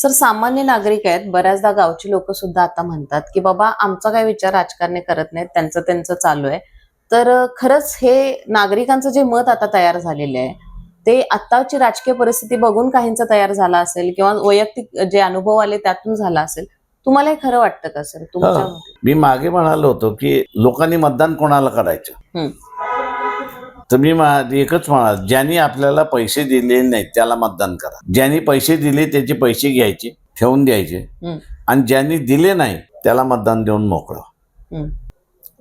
Sir, सामान्य नागरिक आहेत, बऱ्याचदा गावची लोक सुद्धा आता म्हणतात की बाबा आमचा काय विचार राजकारणी करत नाहीत, त्यांचं त्यांचं चालू आहे. तर खरंच हे नागरिकांचं जे मत आता तयार झालेलं आहे ते आत्ताची राजकीय परिस्थिती बघून काहींचं तयार झालं असेल किंवा वैयक्तिक जे अनुभव आले त्यातून झाला असेल. तुम्हाला हे खरं वाटतं का सर तुमच्या मते? मी मागे म्हणालो होतो की लोकांनी मतदान कोणाला करायचं. तर मी एकच म्हणाल, ज्यांनी आपल्याला पैसे दिले नाहीत त्याला मतदान करा. ज्यांनी पैसे दिले त्याचे पैसे घ्यायचे, ठेवून द्यायचे, आणि ज्यांनी दिले नाही त्याला मतदान देऊन मोकळं.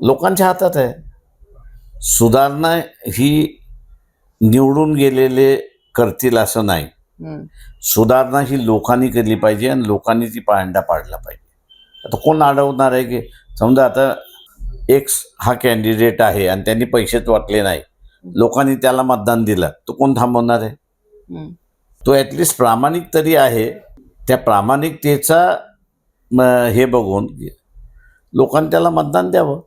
लोकांच्या हातात आहे. सुधारणा ही निवडून गेलेले करतील असं नाही. सुधारणा ही लोकांनी केली पाहिजे आणि लोकांनी ती पायंडा पाडला पाहिजे. आता कोण अडवणार आहे की समजा आता एक्स हा कॅन्डिडेट आहे आणि त्यांनी पैसेच वाटले नाही, लोकांनी त्याला मतदान दिलं, तो कोण थांबवणार आहे? तो ॲटलिस्ट प्रामाणिक तरी आहे. त्या प्रामाणिकतेचा हे बघून लोकांनी त्याला मतदान द्यावं.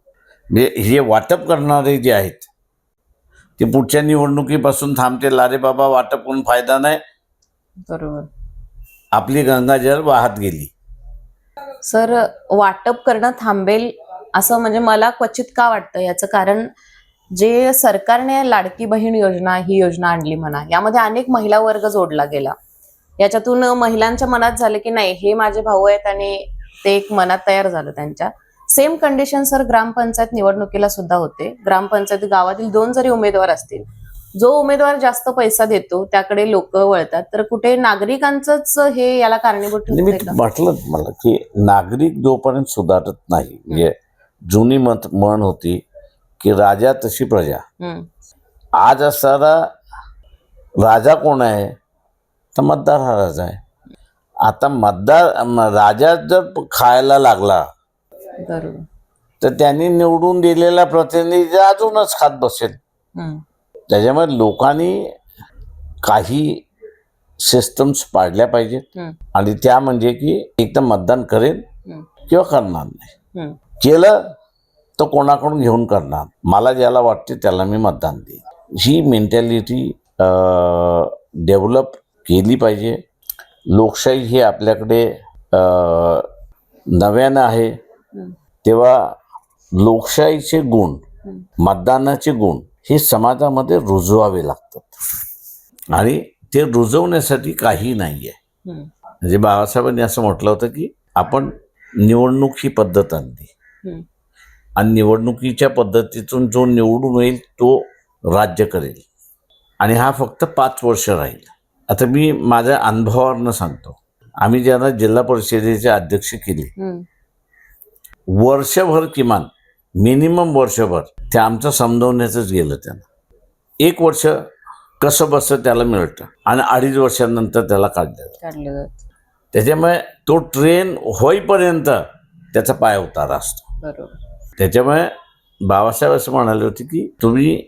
म्हणजे हे वाटप करणारे जे आहेत ते पुढच्या निवडणुकीपासून थांबतील. अरे बाबा वाटप करून फायदा नाही, बरोबर, आपली गंगाजल वाहत गेली. सर, वाटप करणं थांबेल असं म्हणजे मला क्वचित का वाटतं याचं कारण, जे सरकारने लाडकी बहीण योजना ही योजना आणली म्हणा, यामध्ये अनेक महिला वर्ग जोडला गेला. याच्यातून महिलांच्या मनात झालं की नाही, हे माझे भाऊ आहेत आणि ते एक मनात तयार झालं त्यांच्या. सेम कंडिशन सर ग्रामपंचायत निवडणुकीला सुद्धा होते. ग्रामपंचायत गावातील 2 जरी उमेदवार असतील, जो उमेदवार जास्त पैसा देतो त्याकडे लोक वळतात. तर कुठे नागरिकांचंच हे याला कारणीभूत ठरतंय का? म्हटलं मला की नागरिक जोपर्यंत सुधारत नाही, म्हणजे जुनी म्हण होती की राजा तशी प्रजा. आज असणारा राजा कोण आहे? तर मतदार हा राजा आहे. आता राजा जर खायला लागला तर त्यांनी निवडून दिलेला प्रतिनिधी अजूनच खात बसेल. त्याच्यामुळे लोकांनी काही सिस्टम्स पाडल्या पाहिजेत, आणि त्या म्हणजे की एकदम मतदान करेल किंवा करणार नाही. केलं तर कोणाकडून घेऊन करणार, मला ज्याला वाटते त्याला मी मतदान देईन. ही मेंटॅलिटी डेव्हलप केली पाहिजे. लोकशाही ही आपल्याकडे नव्यानं आहे, तेव्हा लोकशाहीचे गुण, मतदानाचे गुण हे समाजामध्ये रुजवावे लागतात, आणि ते रुजवण्यासाठी काही नाही आहे. म्हणजे बाबासाहेबांनी असं म्हटलं होतं की आपण निवडणूक ही पद्धत आणली, आणि निवडणुकीच्या पद्धतीतून जो निवडून येईल तो राज्य करेल, आणि हा फक्त 5 वर्ष राहील. आता मी माझ्या अनुभवावरनं सांगतो. आम्ही ज्यांना जिल्हा परिषदेचे अध्यक्ष केले, वर्षभर किमान मिनिमम वर्षभर ते आमचं समजवण्याचंच गेलं. त्यांना 1 वर्ष कसं बसं त्याला मिळतं, आणि 2.5 वर्षानंतर त्याला काढलं. त्याच्यामुळे तो ट्रेन होईपर्यंत त्याचा पाय उतारा असतो. बरोबर. त्याच्यामुळे बाबासाहेब असं म्हणाले होते की तुम्ही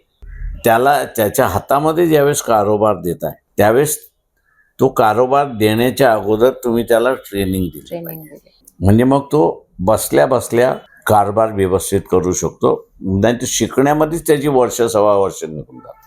त्याला त्याच्या हातामध्ये ज्यावेळेस कारोबार देताय त्यावेळेस तो कारोबार देण्याच्या अगोदर तुम्ही त्याला ट्रेनिंग दिली, म्हणजे मग तो बसल्या बसल्या कारभार व्यवस्थित करू शकतो. नाही तर शिकण्यामध्येच त्याची वर्ष 1.25 वर्ष निघून जातात.